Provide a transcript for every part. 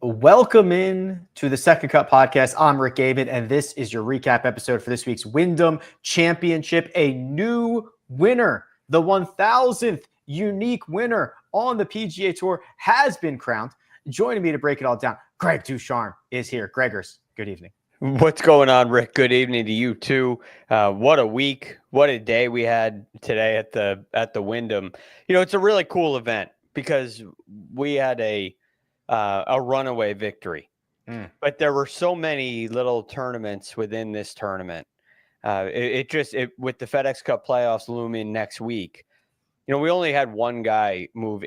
Welcome in to the Second Cut Podcast. I'm Rick Gehman, and this is your recap episode for this week's Wyndham Championship. A new winner, the 1,000th unique winner on the PGA Tour has been crowned. Joining me to break it all down, Greg DuCharme is here. Gregors, good evening. What's going on, Rick? Good evening to you too. What a week, what a day we had today at the Wyndham. You know, it's a really cool event because we had a runaway victory, but there were so many little tournaments within this tournament. With the FedEx Cup playoffs looming next week, you know, we only had one guy move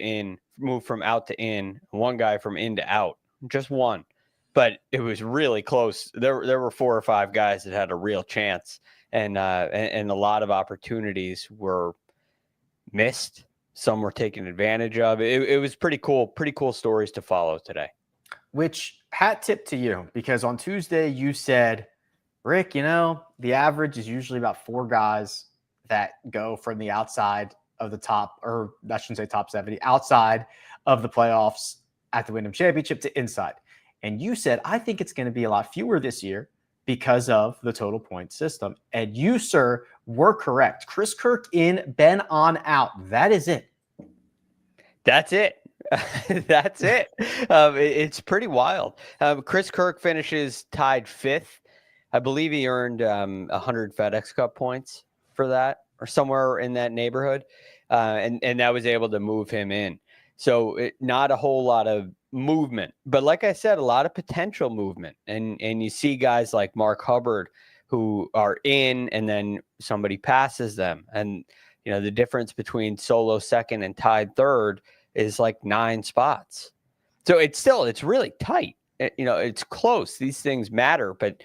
from out to in, one guy from in to out, just one. But it was really close. There were 4 or 5 guys that had a real chance, and a lot of opportunities were missed. Some were taken advantage of. It was pretty cool stories to follow today. Which, hat tip to you, because on Tuesday you said, Rick, you know, the average is usually about 4 guys that go from the outside of the top, or I shouldn't say top 70, outside of the playoffs at the Wyndham Championship to inside. And you said, I think it's going to be a lot fewer this year because of the total point system. And you, sir, were correct. Chris Kirk in, Ben on out. That is it. That's it. That's it. It's pretty wild. Chris Kirk finishes tied 5th. I believe he earned 100 FedEx Cup points for that, or somewhere in that neighborhood. And that was able to move him in. So not a whole lot of movement, but like I said, a lot of potential movement. And you see guys like Mark Hubbard who are in, and then somebody passes them. And, you know, the difference between solo second and tied third is like 9 spots. So it's really tight. You know, it's close. These things matter, but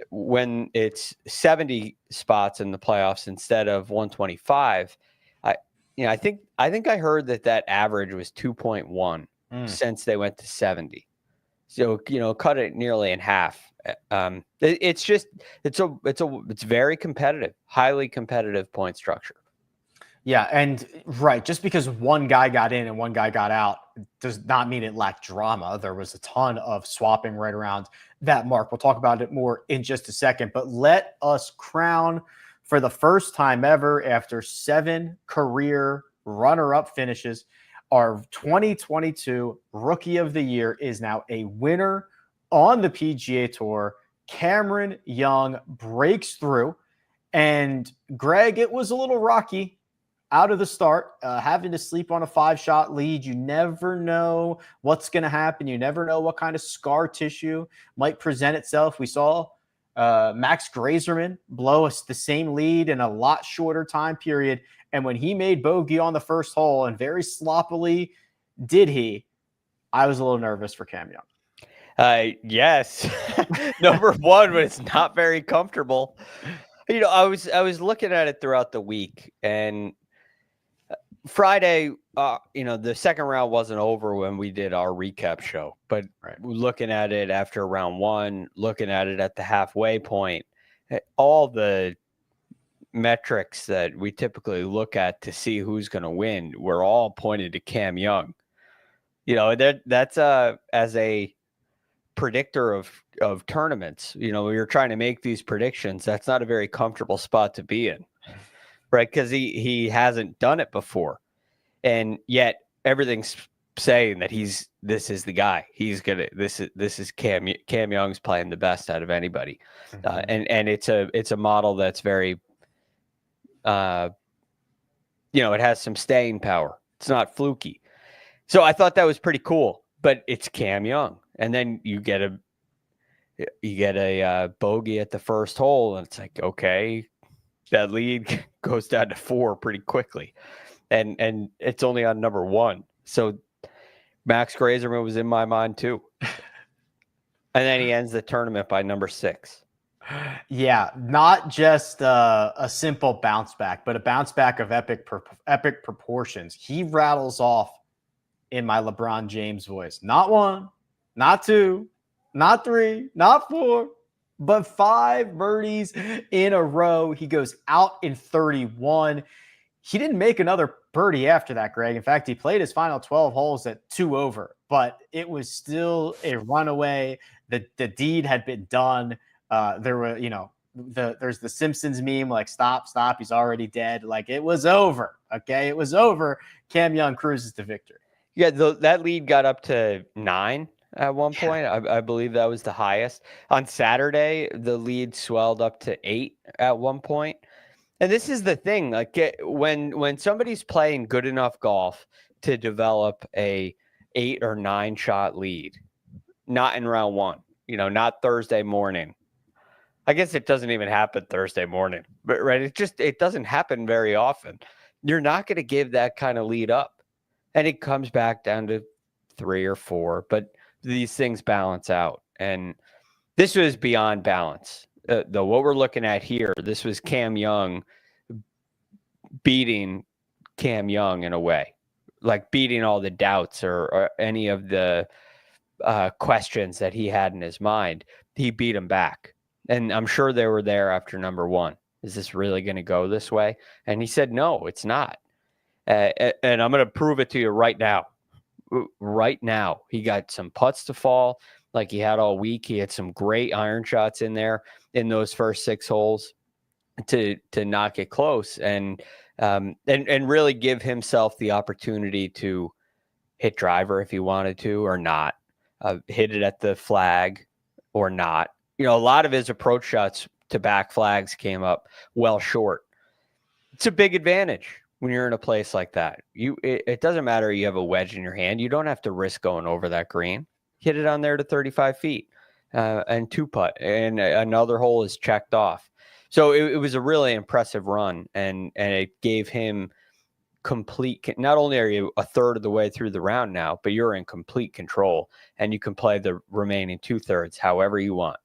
when it's 70 spots in the playoffs instead of 125, I think I heard that average was 2.1 since they went to 70. So, you know, cut it nearly in half. It's very competitive, highly competitive point structure. Yeah, and right, just because one guy got in and one guy got out does not mean it lacked drama. There was a ton of swapping right around that mark. We'll talk about it more in just a second, but let us crown, for the first time ever after 7 career runner-up finishes, our 2022 Rookie of the Year is now a winner on the PGA Tour. Cameron Young breaks through. And Greg, it was a little rocky out of the start, having to sleep on a 5-shot lead. You never know what's going to happen. You never know what kind of scar tissue might present itself. We saw Max Grazerman blow us the same lead in a lot shorter time period. And when he made bogey on the first hole, and very sloppily did he, I was a little nervous for Cam Young. Yes. Number one, but it's not very comfortable. You know, I was looking at it throughout the week, and Friday, you know, the second round wasn't over when we did our recap show, but looking at it after round 1, looking at it at the halfway point, all the metrics that we typically look at to see who's going to win were all pointed to Cam Young. You know, that's as a predictor of tournaments, you know, when you're trying to make these predictions, that's not a very comfortable spot to be in, right? Because he hasn't done it before, and yet everything's saying that this is the guy. This is Cam Young's playing the best out of anybody, and it's a model that's very, you know, it has some staying power. It's not fluky. So I thought that was pretty cool, but it's Cam Young. And then you get a bogey at the first hole, and it's like, okay, that lead goes down to 4 pretty quickly, and it's only on number 1. So Max Grazerman was in my mind too, and then he ends the tournament by number 6. Yeah, not just a simple bounce back, but a bounce back of epic proportions. He rattles off, in my LeBron James voice, not 1, not 2, not 3, not 4, but 5 birdies in a row. He goes out in 31. He didn't make another birdie after that, Greg. In fact, he played his final 12 holes at 2 over but it was still a runaway. The deed had been done. There were, there's the Simpsons meme, like, stop, he's already dead. Like, it was over. Okay. It was over. Cam Young cruises to victory. Yeah. That lead got up to 9 at one point. I believe that was the highest. On Saturday, the lead swelled up to 8 at one point. And this is the thing, like, when somebody's playing good enough golf to develop a 8 or 9 shot lead, not in round 1, not Thursday morning. I guess it doesn't even happen Thursday morning, but right. It doesn't happen very often. You're not going to give that kind of lead up, and it comes back down to 3 or 4, but these things balance out. And this was beyond balance. What we're looking at here, this was Cam Young beating Cam Young in a way, like beating all the doubts or any of the questions that he had in his mind. He beat him back. And I'm sure they were there after number 1. Is this really going to go this way? And he said, no, it's not. And I'm going to prove it to you right now. Right now, he got some putts to fall like he had all week. He had some great iron shots in there in those first 6 holes to knock it close and really give himself the opportunity to hit driver if he wanted to or not, hit it at the flag or not. A lot of his approach shots to back flags came up well short. It's a big advantage when you're in a place like that. It doesn't matter you have a wedge in your hand. You don't have to risk going over that green. Hit it on there to 35 feet and 2-putt, and another hole is checked off. So it was a really impressive run, and it gave him complete. Not only are you a third of the way through the round now, but you're in complete control, and you can play the remaining 2/3 however you want.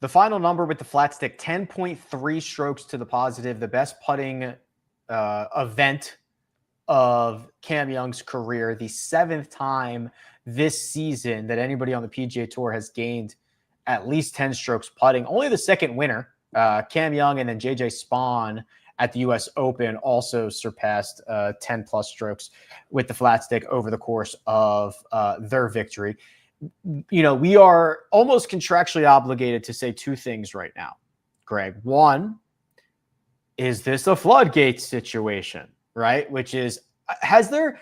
The final number with the flat stick, 10.3 strokes to the positive, the best putting event of Cam Young's career, the 7th time this season that anybody on the PGA Tour has gained at least 10 strokes putting. Only the second winner, Cam Young and then JJ Spaun at the US Open, also surpassed 10 plus strokes with the flat stick over the course of their victory. We are almost contractually obligated to say 2 things right now, Greg. One, is this a floodgates situation, right? Which is, has there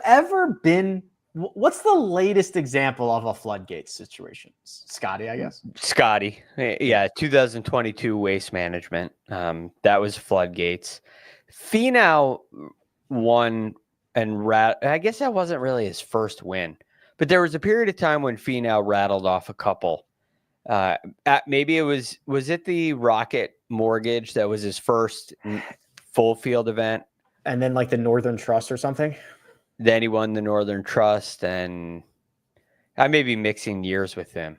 ever been, what's the latest example of a floodgates situation? Scotty, I guess. Scotty. Yeah. 2022 Waste Management. That was floodgates. Finau won and I guess that wasn't really his first win. But there was a period of time when Finau rattled off a couple. Maybe it was it the Rocket Mortgage that was his first full field event? And then like the Northern Trust or something? Then he won the Northern Trust, and I may be mixing years with him.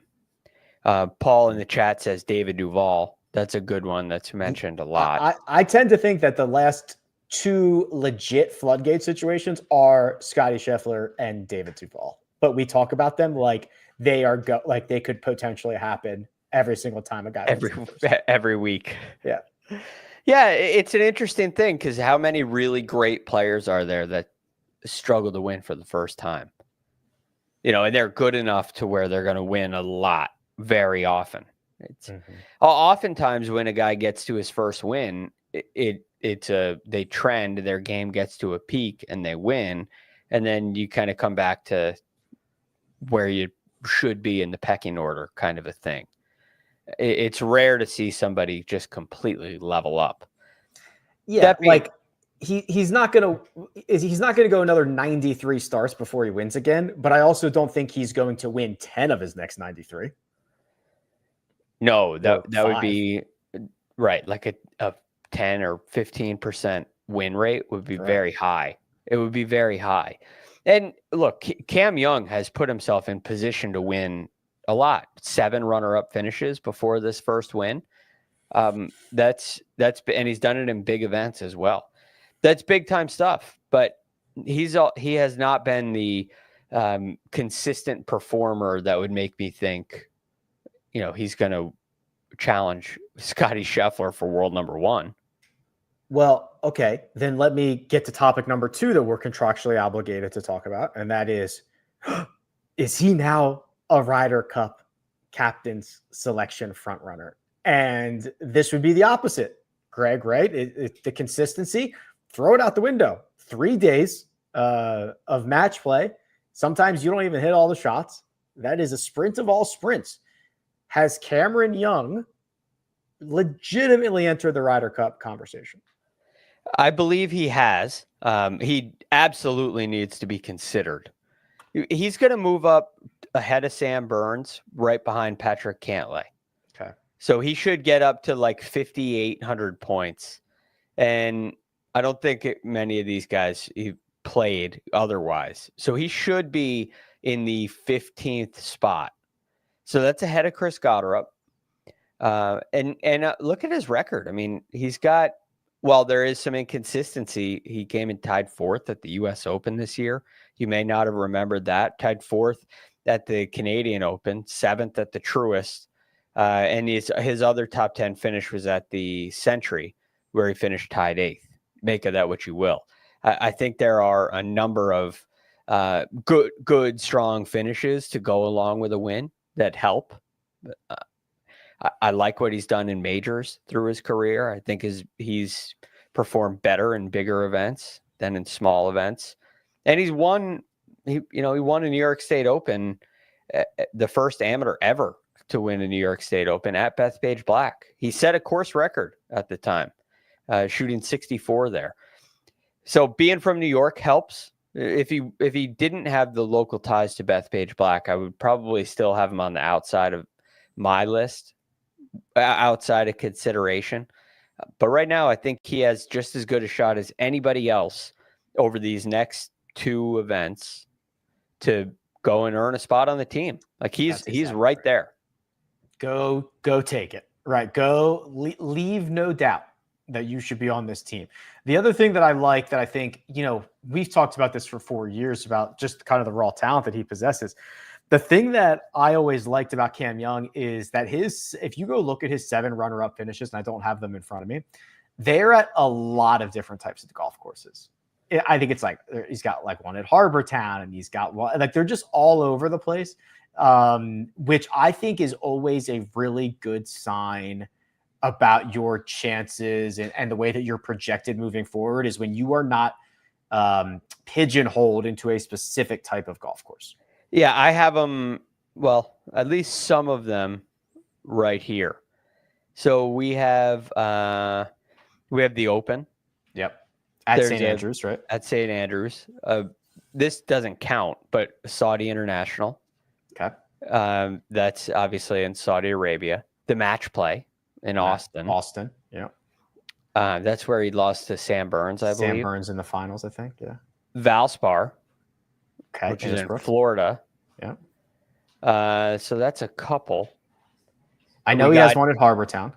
Paul in the chat says David Duval. That's a good one that's mentioned a lot. I tend to think that the last 2 legit floodgate situations are Scotty Scheffler and David Duval. But we talk about them like they are like they could potentially happen every single time a guy every week. Yeah. Yeah, it's an interesting thing because how many really great players are there that struggle to win for the first time? And they're good enough to where they're going to win a lot very often. It's oftentimes when a guy gets to his first win, they trend, their game gets to a peak and they win, and then you kind of come back to where you should be in the pecking order, kind of a thing. It's rare to see somebody just completely level up. Yeah, he's not gonna go another 93 starts before he wins again. But I also don't think he's going to win 10 of his next 93. No, that would be right. Like a 10 or 15% win rate would be very high. It would be very high. And look, Cam Young has put himself in position to win a lot. 7 runner-up finishes before this first win. That's and he's done it in big events as well. That's big time stuff. But he has not been the consistent performer that would make me think, he's going to challenge Scotty Scheffler for world number 1. Well, okay, then let me get to topic number 2 that we're contractually obligated to talk about, and that is Is he now a Ryder Cup captain's selection frontrunner? And this would be the opposite, Greg, right? The consistency, throw it out the window. 3 days of match play. Sometimes you don't even hit all the shots. That is a sprint of all sprints. Has Cameron Young legitimately entered the Ryder Cup conversation? I believe he has. He absolutely needs to be considered. He's going to move up ahead of Sam Burns, right behind Patrick Cantlay. Okay. So he should get up to like 5,800 points. And I don't think many of these guys he played otherwise. So he should be in the 15th spot. So that's ahead of Chris Gotterup. And look at his record. I mean, he's got, while there is some inconsistency, he came and tied 4th at the U.S. Open this year. You may not have remembered that. Tied 4th at the Canadian Open, 7th at the Truist. And his other top 10 finish was at the Century, where he finished tied 8th. Make of that what you will. I think there are a number of good, strong finishes to go along with a win that help. I like what he's done in majors through his career. I think he's performed better in bigger events than in small events. And he won a New York State Open, the first amateur ever to win a New York State Open at Bethpage Black. He set a course record at the time, shooting 64 there. So being from New York helps. If he didn't have the local ties to Bethpage Black, I would probably still have him on the outside of my list, outside of consideration. But right now, I think he has just as good a shot as anybody else over these next 2 events to go and earn a spot on the team. Like he's right there. Go take it. Right. Leave no doubt that you should be on this team. The other thing that I like, that I think, we've talked about this for 4 years, about just kind of the raw talent that he possesses. The thing that I always liked about Cam Young is that if you go look at his 7 runner-up finishes, and I don't have them in front of me, they're at a lot of different types of golf courses. I think it's like he's got like one at Harbor Town, and he's got one, like they're just all over the place, which I think is always a really good sign about your chances and the way that you're projected moving forward, is when you are not pigeonholed into a specific type of golf course. Yeah, I have them, well, at least some of them right here. So we have the Open. Yep. At St. Andrews, right? At St. Andrews. This doesn't count, but Saudi International. Okay. That's obviously in Saudi Arabia. The match play in Austin. Austin, yeah. That's where he lost to Sam Burns, I believe. Sam Burns in the finals, I think, yeah. Valspar. Okay, which is in Florida. Yeah. So that's a couple. I know he has one at Harbor Town.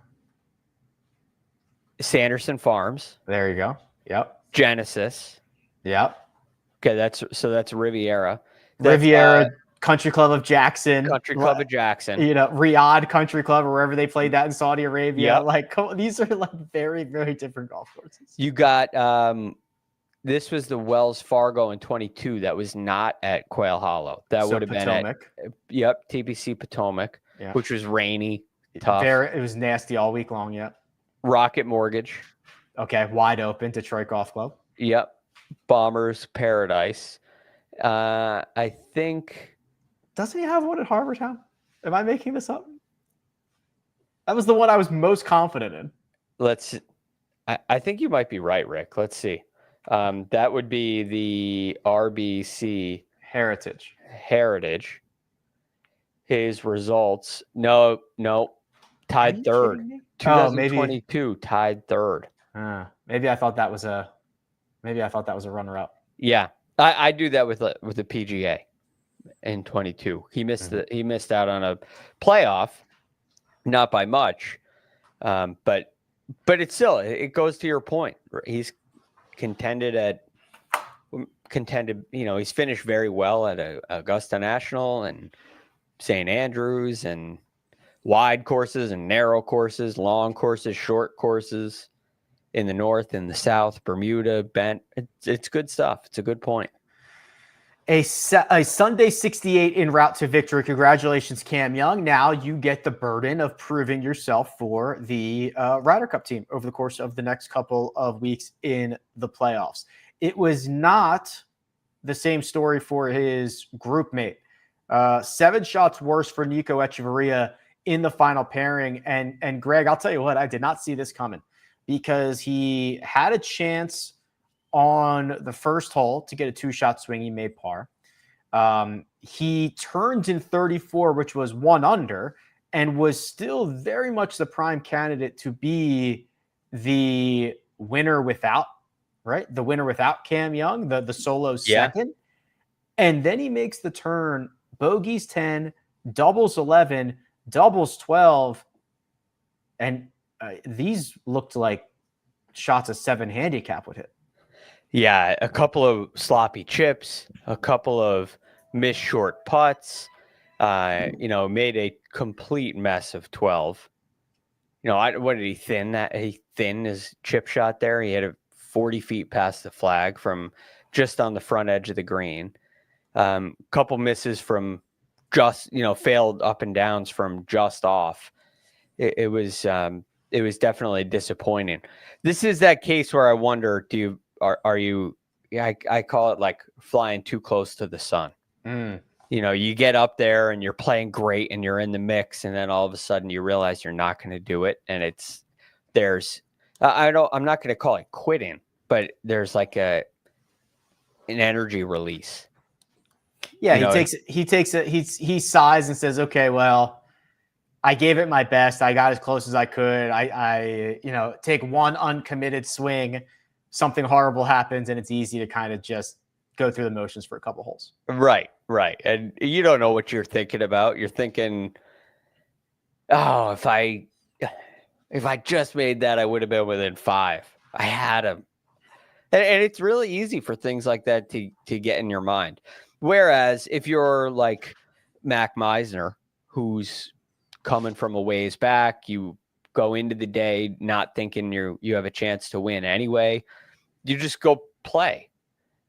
Sanderson Farms. There you go. Yep. Genesis. Yep. Okay, that's Riviera. Riviera Country Club of Jackson. Riyadh Country Club, or wherever they played that in Saudi Arabia. Yep. Like, these are like very, very different golf courses. You got this was the Wells Fargo in 22. That was not at Quail Hollow. That would have been at TPC Potomac, which was rainy, tough. It was nasty all week long. Yep. Rocket Mortgage. Okay, wide open. Detroit Golf Club. Yep. Bombers Paradise. I think. Doesn't he have one at Harbor Town? Am I making this up? That was the one I was most confident in. I think you might be right, Rick. Let's see. That would be the RBC Heritage. His results. No. Tied 3rd. 2022 tied 3rd. Maybe I thought that was a runner-up. Yeah. I do that with the PGA in 22. He missed out on a playoff, not by much. But it's still, it goes to your point. He's contended, he's finished very well at Augusta National and St. Andrews, and wide courses and narrow courses, long courses, short courses in the north, in the south, Bermuda, Bent. It's good stuff. It's a good point. A Sunday 68 en route to victory. Congratulations, Cam Young. Now you get the burden of proving yourself for the Ryder Cup team over the course of the next couple of weeks in the playoffs. It was not the same story for his group mate. 7 shots worse for Nico Echeverria in the final pairing. And Greg, I'll tell you what, I did not see this coming because he had a chance on the first hole to get a 2-shot swing. He made par. He turned in 34, which was 1 under, and was still very much the prime candidate to be the winner without, right? The winner without Cam Young, the solo second. And then he makes the turn, bogeys 10, doubles 11, doubles 12. And these looked like shots a 7 handicap would hit. Yeah, a couple of sloppy chips, a couple of missed short putts, made a complete mess of 12. What did he thin that? He thinned his chip shot there. He had it 40 feet past the flag from just on the front edge of the green. Couple misses from just, failed up and downs from just off. It was definitely disappointing. This is that case where I wonder, are you, I call it like flying too close to the sun. You get up there and you're playing great and you're in the mix, and then all of a sudden you realize you're not going to do it. And I'm not going to call it quitting, but there's like an energy release. Yeah. He sighs and says, okay, well, I gave it my best. I got as close as I could. I take one uncommitted swing, something horrible happens, and it's easy to kind of just go through the motions for a couple holes. Right. And you don't know what you're thinking about. You're thinking, oh, if I just made that, I would have been within 5. I had him. And it's really easy for things like that to get in your mind. Whereas if you're like Mac Meisner, who's coming from a ways back, you go into the day not thinking you have a chance to win anyway. You just go play,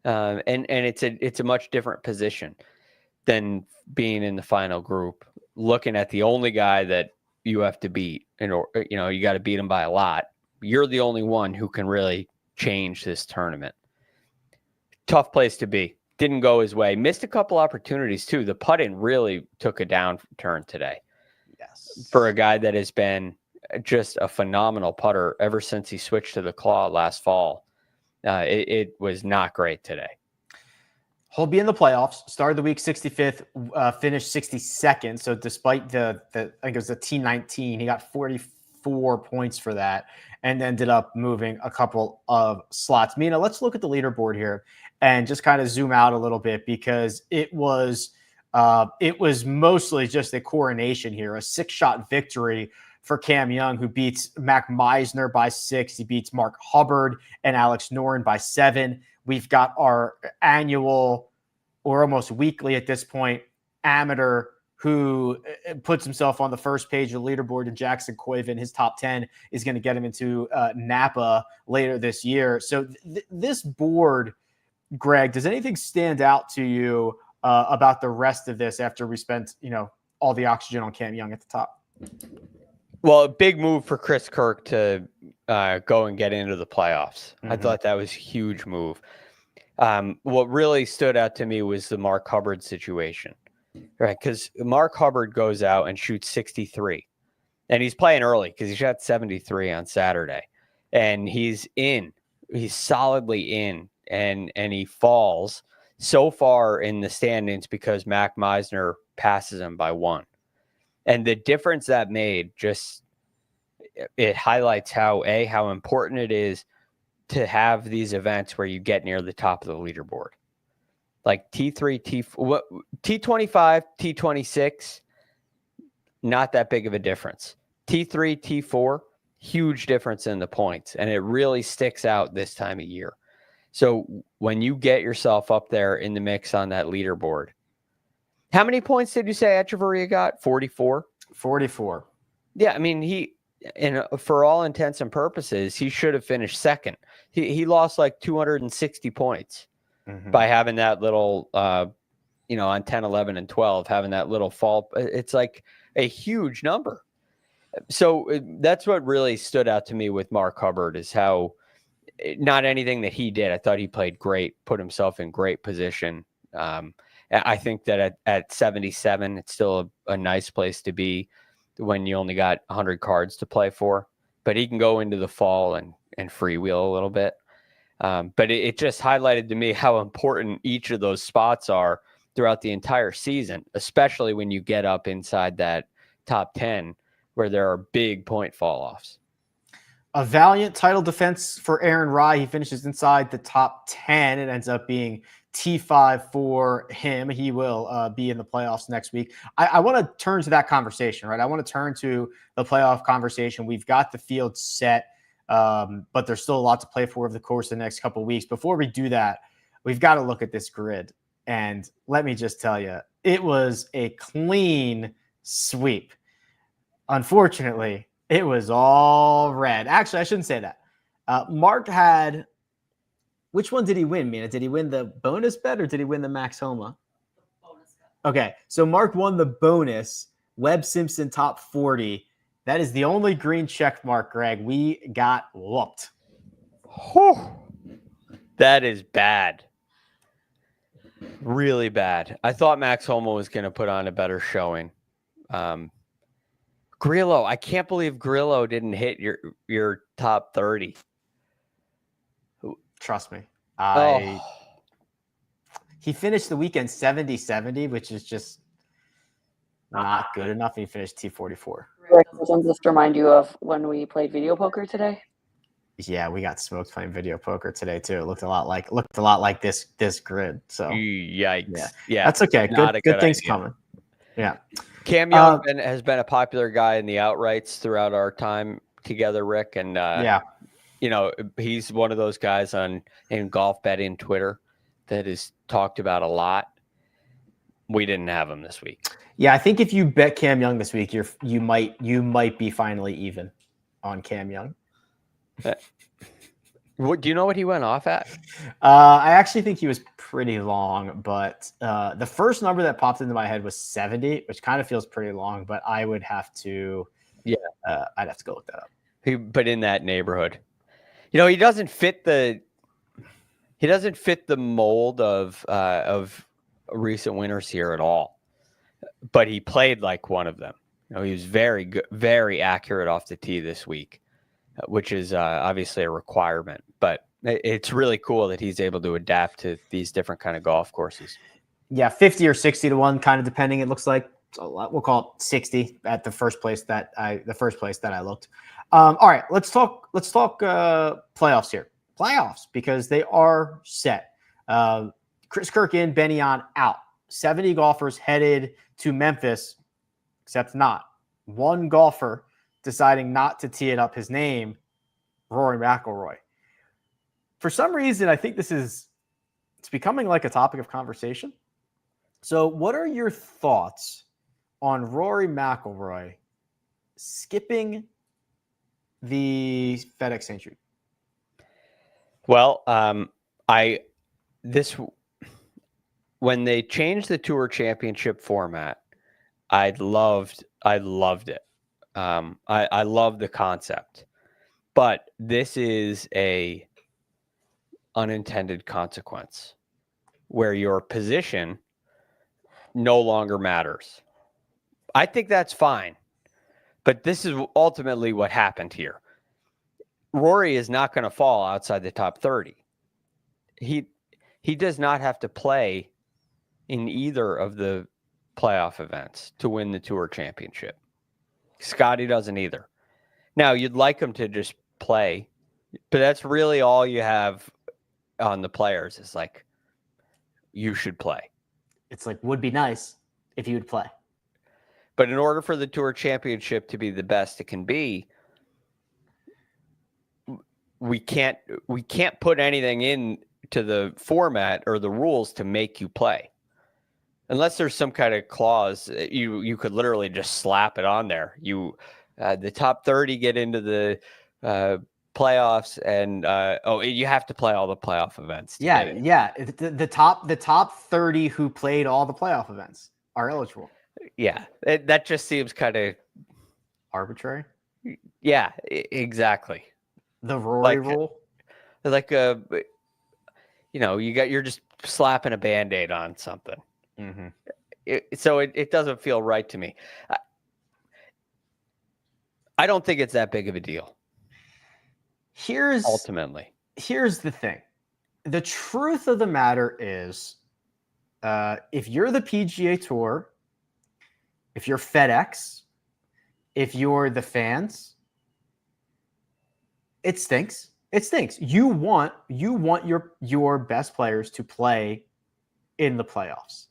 and it's a much different position than being in the final group, looking at the only guy that you have to beat, and you got to beat him by a lot. You're the only one who can really change this tournament. Tough place to be. Didn't go his way. Missed a couple opportunities too. The putting really took a downturn today. Yes, for a guy that has been just a phenomenal putter ever since he switched to the claw last fall. It was not great today. He'll be in the playoffs. Started the week 65th, finished 62nd. So despite I think it was the T19, he got 44 points for that and ended up moving a couple of slots. Mina, let's look at the leaderboard here and just kind of zoom out a little bit, because it was mostly just a coronation here, a 6-shot victory for Cam Young, who beats Mac Meisner by 6. He beats Mark Hubbard and Alex Noren by 7. We've got our annual, or almost weekly at this point, amateur who puts himself on the first page of the leaderboard, and Jackson Coyvin. His top 10 is going to get him into Napa later this year. So this board, Greg, does anything stand out to you about the rest of this after we spent, all the oxygen on Cam Young at the top? Well, a big move for Chris Kirk to go and get into the playoffs. Mm-hmm. I thought that was a huge move. What really stood out to me was the Mark Hubbard situation, right? Because Mark Hubbard goes out and shoots 63, and he's playing early because he shot 73 on Saturday, and he's solidly in, and he falls so far in the standings because Mac Meisner passes him by 1. And the difference that made, it highlights how important it is to have these events where you get near the top of the leaderboard. Like T3, T25, T26, not that big of a difference. T3, T4, huge difference in the points. And it really sticks out this time of year. So when you get yourself up there in the mix on that leaderboard, how many points did you say Echeverria got? 44? 44. Yeah, I mean, for all intents and purposes, he should have finished second. He lost like 260 points. by having that little, on 10, 11, and 12, having that little fall. It's like a huge number. So that's what really stood out to me with Mark Hubbard is how not anything that he did. I thought he played great, put himself in great position. I think that at 77, it's still a nice place to be when you only got 100 cards to play for. But he can go into the fall and freewheel a little bit. But it just highlighted to me how important each of those spots are throughout the entire season, especially when you get up inside that top 10 where there are big point fall-offs. A valiant title defense for Aaron Rai. He finishes inside the top 10. It ends up being T5 for him. He will be in the playoffs next week. I want to turn to that conversation, right? I want to turn to the playoff conversation. We've got the field set, but there's still a lot to play for over the course of the next couple of weeks. Before we do that, we've got to look at this grid. And let me just tell you, it was a clean sweep. Unfortunately, it was all red. Actually, I shouldn't say that. Mark had, which one did he win, Mina? Did he win the bonus bet or did he win the Max Homa? Bonus bet. Okay, so Mark won the bonus. Webb Simpson top 40. That is the only green check mark, Greg. We got whooped. Whew. That is bad. Really bad. I thought Max Homa was going to put on a better showing. Grillo, I can't believe Grillo didn't hit your top 30. Trust me. Oh. He finished the weekend 70-70, which is just not good enough. He finished T44. Rick, doesn't this remind you of when we played video poker today? Yeah, we got smoked playing video poker today too. It looked a lot like this grid. So yikes. Yeah. That's okay. Good things idea. coming. Yeah. Cam Young has been a popular guy in the outrights throughout our time together, Rick. And he's one of those guys in golf betting Twitter that is talked about a lot. We didn't have him this week. Yeah, I think if you bet Cam Young this week, you might be finally even on Cam Young. Do you know what he went off at? I actually think he was pretty long, but the first number that popped into my head was 70, which kind of feels pretty long, but I would have to, I'd have to go look that up. But in that neighborhood, he doesn't fit the mold of recent winners here at all. But he played like one of them. He was very good, very accurate off the tee this week, which is obviously a requirement. But it's really cool that he's able to adapt to these different kind of golf courses. Yeah, 50 or 60 to 1, kind of depending. It looks like we'll call it 60 at the first place that I looked. All right, let's talk playoffs here. Playoffs, because they are set. Chris Kirk in, Benny on out. 70 golfers headed to Memphis, except not. One golfer deciding not to tee it up, his name, Rory McIlroy. For some reason, I think it's becoming like a topic of conversation. So what are your thoughts on Rory McIlroy skipping the FedEx St. Jude? Well, when they changed the Tour Championship format, I loved it. I love the concept, but this is a unintended consequence where your position no longer matters. I think that's fine, but this is ultimately what happened here. Rory is not going to fall outside the top 30. He does not have to play in either of the playoff events to win the Tour Championship. Scotty doesn't either. Now, you'd like him to just play, but that's really all you have on the players is like, you should play. It's like, would be nice if you would play. But in order for the Tour Championship to be the best it can be, we can't put anything in to the format or the rules to make you play. Unless there's some kind of clause, you could literally just slap it on there. The top 30 get into the playoffs and you have to play all the playoff events. Yeah. The top 30 who played all the playoff events are eligible. Yeah, that just seems kind of arbitrary. Yeah, exactly. The Rory rule. Like you're just slapping a Band-Aid on something. Mm-hmm. So it doesn't feel right to me. I don't think it's that big of a deal. Here's the thing. The truth of the matter is, if you're the PGA Tour, if you're FedEx, if you're the fans, it stinks. It stinks. You want your best players to play in the playoffs.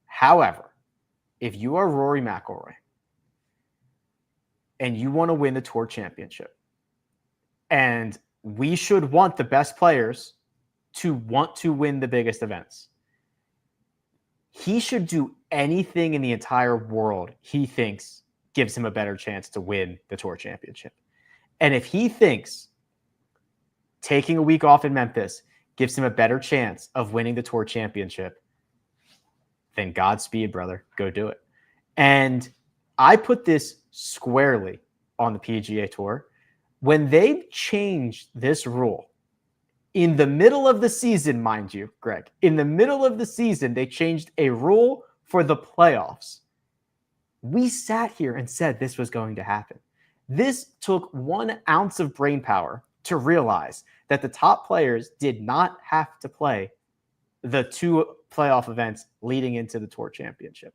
However, if you are Rory McIlroy and you want to win the Tour Championship, and we should want the best players to want to win the biggest events, he should do anything in the entire world he thinks gives him a better chance to win the Tour Championship. And if he thinks taking a week off in Memphis gives him a better chance of winning the Tour Championship, then Godspeed, brother. Go do it. And I put this squarely on the PGA Tour. When they changed this rule in the middle of the season, mind you, Greg, in the middle of the season, they changed a rule for the playoffs. We sat here and said this was going to happen. This took 1 ounce of brain power to realize that the top players did not have to play the 2 playoff events leading into the Tour Championship.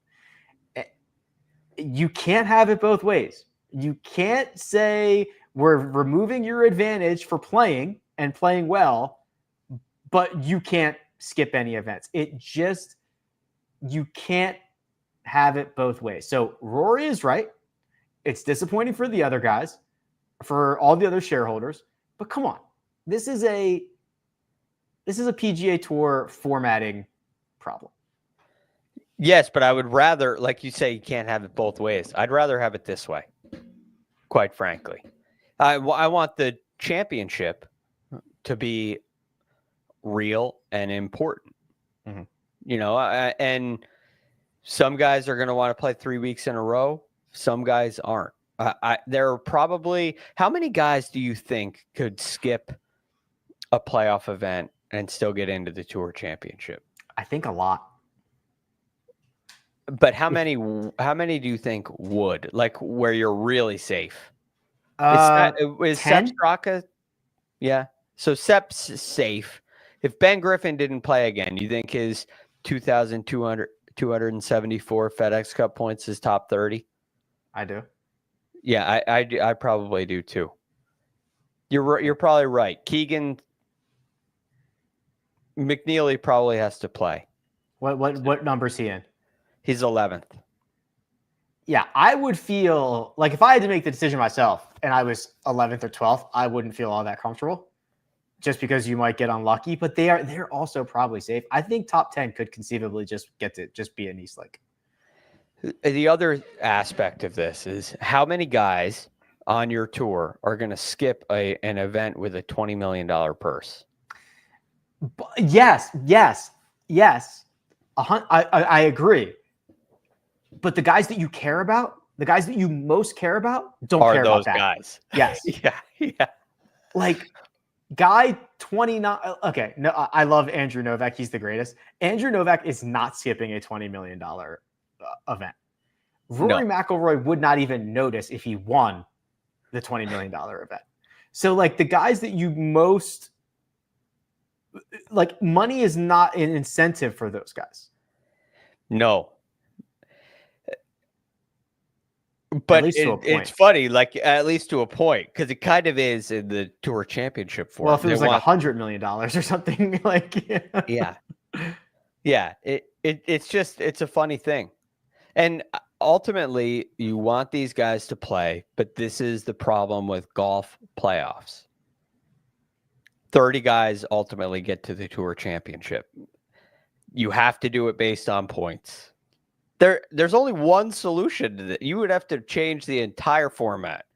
You can't have it both ways. You can't say we're removing your advantage for playing and playing well, but you can't skip any events. You can't have it both ways. So Rory is right. It's disappointing for the other guys, for all the other shareholders, but come on. This is a PGA Tour formatting problem. Yes, but I would rather, like you say, you can't have it both ways. I'd rather have it this way, quite frankly. I want the championship to be real and important. Mm-hmm. And some guys are going to want to play 3 weeks in a row. Some guys aren't. There are probably, how many guys do you think could skip a playoff event and still get into the Tour Championship? I think a lot. But how many do you think would, like, where you're really safe? Is Sepp Straka? Yeah. So Sepp's safe. If Ben Griffin didn't play again, you think his 2,274 FedEx Cup points is top 30? I do. Yeah, I probably do too. You're probably right. Keegan McNeely probably has to play. What number is he in? He's 11th. Yeah, I would feel like if I had to make the decision myself and I was 11th or 12th, I wouldn't feel all that comfortable just because you might get unlucky, but they're also probably safe. I think top 10 could conceivably just be an East Lake. The other aspect of this is how many guys on your tour are going to skip an event with a $20 million purse? Yes. I agree. But the guys that you care about, the guys that you most care about, don't care about that. Guys. Yes. Yeah. Like guy 29. Okay. No, I love Andrew Novak. He's the greatest. Andrew Novak is not skipping a $20 million event. Rory McIlroy would not even notice if he won the $20 million event. So like the guys that you most like, money is not an incentive for those guys. No. But it's funny, like at least to a point, because it kind of is in the Tour Championship form. Well, if it was like $100 million or something, like yeah. It's a funny thing, and ultimately you want these guys to play, but this is the problem with golf playoffs. 30 guys ultimately get to the Tour Championship. You have to do it based on points. There's only one solution to that. You would have to change the entire format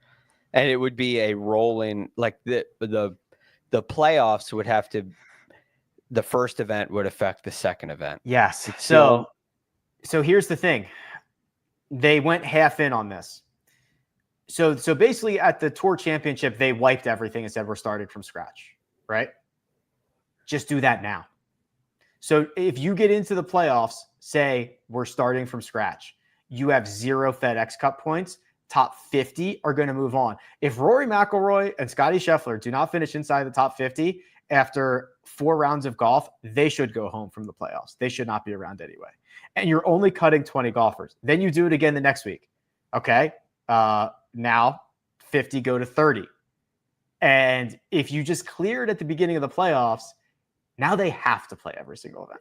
And it would be a rolling, like the playoffs would have to, the first event would affect the second event. Yes. It's So here's the thing. They went half in on this. So basically at the Tour Championship, they wiped everything and said, we're starting from scratch, right? Just do that now. So if you get into the playoffs, say we're starting from scratch, you have 0 FedEx Cup points, top 50 are going to move on. If Rory McIlroy and Scottie Scheffler do not finish inside the top 50 after 4 rounds of golf, they should go home from the playoffs. They should not be around anyway. And you're only cutting 20 golfers. Then you do it again the next week. Okay. Now 50 go to 30. And if you just clear it at the beginning of the playoffs, now they have to play every single event.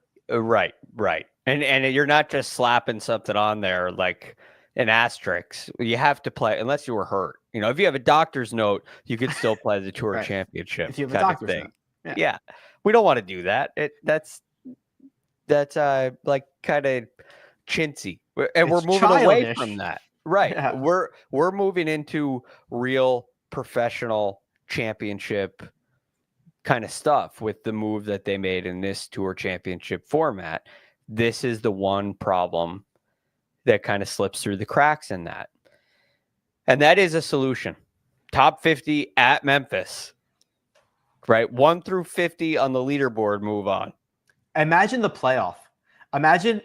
Right. And you're not just slapping something on there like an asterisk. You have to play unless you were hurt. You know, if you have a doctor's note, you could still play the Tour Right. Championship. If you have a doctor's note. Yeah. We don't want to do that. That's like kind of chintzy. And we're moving away from that. Right. Yeah. We're moving into real professional championship kind of stuff with the move that they made in this Tour Championship format. This is the one problem that kind of slips through the cracks in that. And that is a solution. Top 50 at Memphis. Right? 1 through 50 on the leaderboard move on. Imagine the playoff. Imagine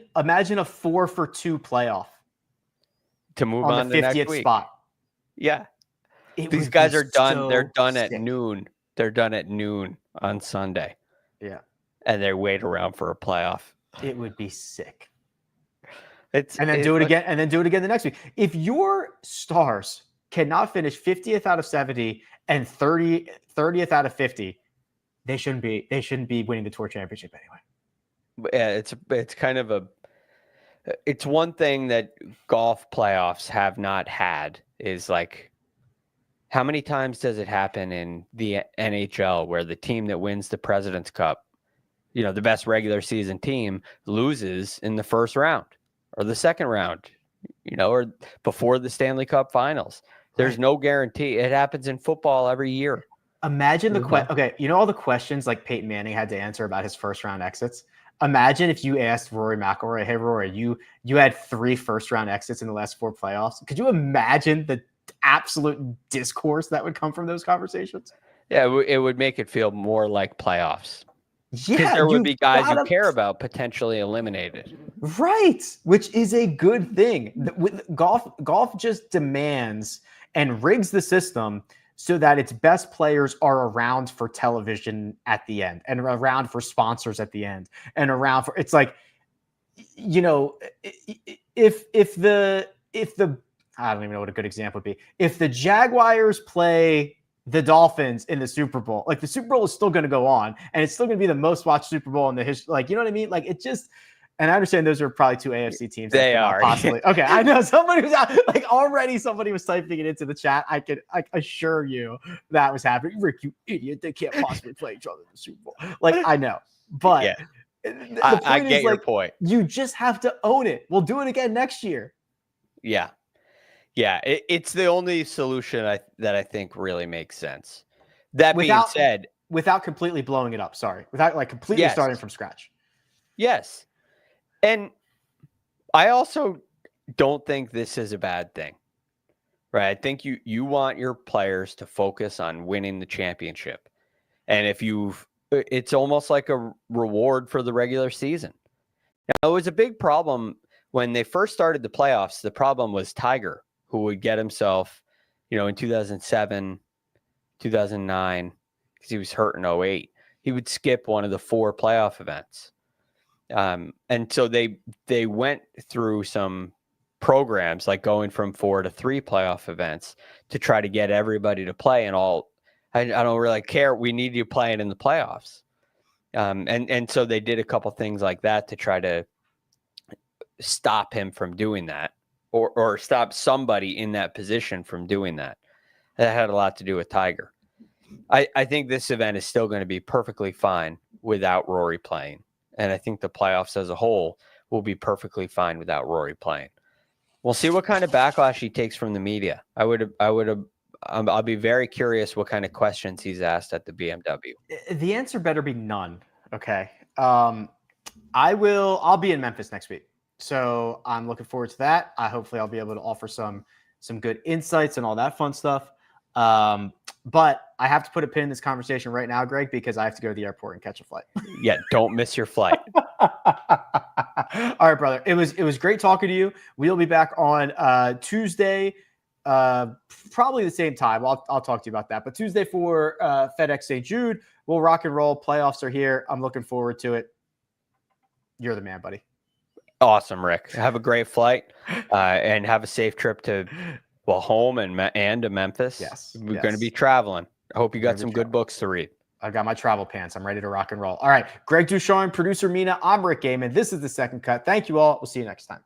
a 4 for 2 playoff. To move on the 50th spot. Yeah. These guys are done. They're done at noon. They're done at noon on Sunday. Yeah. And they wait around for a playoff. It would be sick. And then do it again the next week. If your stars cannot finish 50th out of 70 and 30th out of 50, they shouldn't be winning the Tour Championship anyway. Yeah, it's kind of it's one thing that golf playoffs have not had is like, how many times does it happen in the NHL where the team that wins the President's Cup, you know, the best regular season team, loses in the first round or the second round, you know, or before the Stanley Cup Finals? There's no guarantee. It happens in football every year. Imagine okay, you know all the questions like Peyton Manning had to answer about his first round exits? Imagine if you asked Rory McIlroy, hey, Rory, you had 3 first-round exits in the last 4 playoffs. Could you imagine the absolute discourse that would come from those conversations? Yeah, it would make it feel more like playoffs. Yeah, because there would be guys you care about potentially eliminated. Right, which is a good thing. Golf just demands and rigs the system so that its best players are around for television at the end and around for sponsors at the end and around for, it's like, you know, if the I don't even know what a good example would be. If the Jaguars play the Dolphins in the Super Bowl, like the Super Bowl is still going to go on and it's still going to be the most watched Super Bowl in the history. Like, you know what I mean? Like it just, and I understand those are probably 2 AFC teams. They are. Possibly. Okay. I know somebody was like already somebody was typing it into the chat. I assure you that was happening. Rick, you idiot. They can't possibly play each other in the Super Bowl. Like I know, but yeah. I get your point. You just have to own it. We'll do it again next year. Yeah. Yeah. It's the only solution that I think really makes sense. That being said, without completely blowing it up. Sorry. Without like completely starting from scratch. Yes. And I also don't think this is a bad thing, right? I think you want your players to focus on winning the championship. And it's almost like a reward for the regular season. Now, it was a big problem when they first started the playoffs. The problem was Tiger, who would get himself, you know, in 2007, 2009, because he was hurt in 2008. He would skip one of the 4 playoff events. And so they went through some programs like going from 4 to 3 playoff events to try to get everybody to play and all. I don't really care. We need you playing in the playoffs. And so they did a couple things like that to try to stop him from doing that or stop somebody in that position from doing that. That had a lot to do with Tiger. I think this event is still going to be perfectly fine without Rory playing. And I think the playoffs as a whole will be perfectly fine without Rory playing. We'll see what kind of backlash he takes from the media. I would I'll be very curious what kind of questions he's asked at the BMW. The answer better be none. Okay. I'll be in Memphis next week. So I'm looking forward to that. Hopefully I'll be able to offer some good insights and all that fun stuff. But I have to put a pin in this conversation right now, Greg, because I have to go to the airport and catch a flight. Yeah, don't miss your flight. All right, brother. It was great talking to you. We'll be back on Tuesday, probably the same time. I'll talk to you about that. But Tuesday for FedEx St. Jude, we'll rock and roll. Playoffs are here. I'm looking forward to it. You're the man, buddy. Awesome, Rick. Have a great flight and have a safe trip to home and to Memphis. Yes, we're going to be traveling. I hope you got some good books to read. I got my travel pants. I'm ready to rock and roll. All right, Greg DuCharme, producer Mina. I'm Rick Gehman. This is The Second Cut. Thank you all. We'll see you next time.